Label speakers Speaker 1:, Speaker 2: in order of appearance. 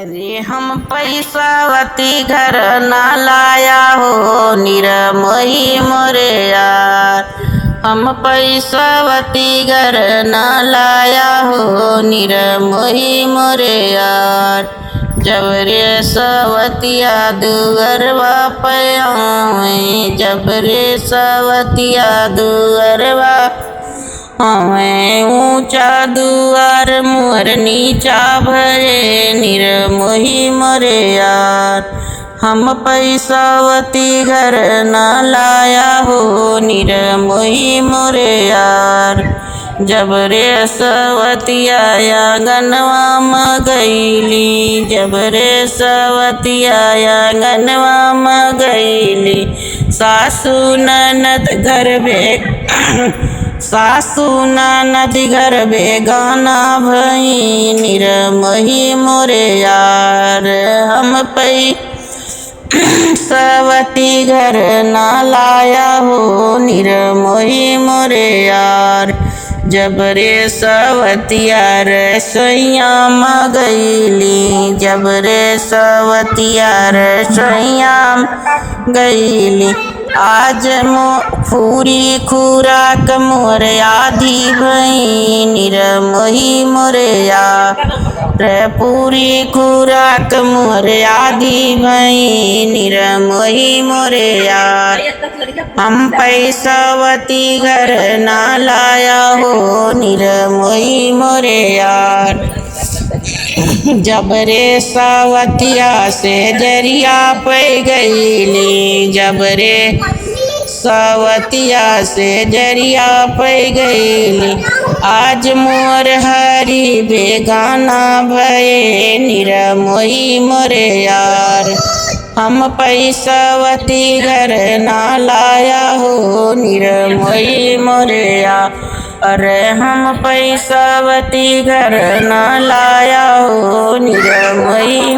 Speaker 1: अरे हम पैसावती घर ना लाया हो निरमोही मोरे यार। हम पैसावती घर ना लाया हो निरमोही मोरे यार। जब रे सवतिया दुअरवा पे आवे, जब रे सवतिया दुअरवा हमें ऊंचा दुआर मुहर नीचा भरे निरमोही मोरे यार। हम पैसावती घर ना लाया हो निरमोही मोरे यार। जब रे सवतिया गनवा म गईली, जब रे सवतिया गनवा म गईली। सासू ननद घर सासू ननद घर बेगाना भई निरमोही मोरे यार। हम पैसावती घर ना लाया हो निरमोही मोरे यार। जब रे सवतिया रसोइया म गईली, जब रे सवतिया रसोइया गईली। आज पूरी खुराक मोर आधी भई निरमोही मोरे यार। पूरी खुराक मोर आधी भई निरमोही मोरे यार। हम पैसावती घर ना लाया हो निरमोही मोरे यार। जब रे सवतिया से जरिया पे गईली, जब रे सवतिया से जरिया पे गईली। आज मोर हरी बेगाना भये निरमोही मोरे यार। हम पैसावती घर ना लाया हो निरमोही मोरे यार। अरे हम पैसावती घर ना लाया हो निरमोही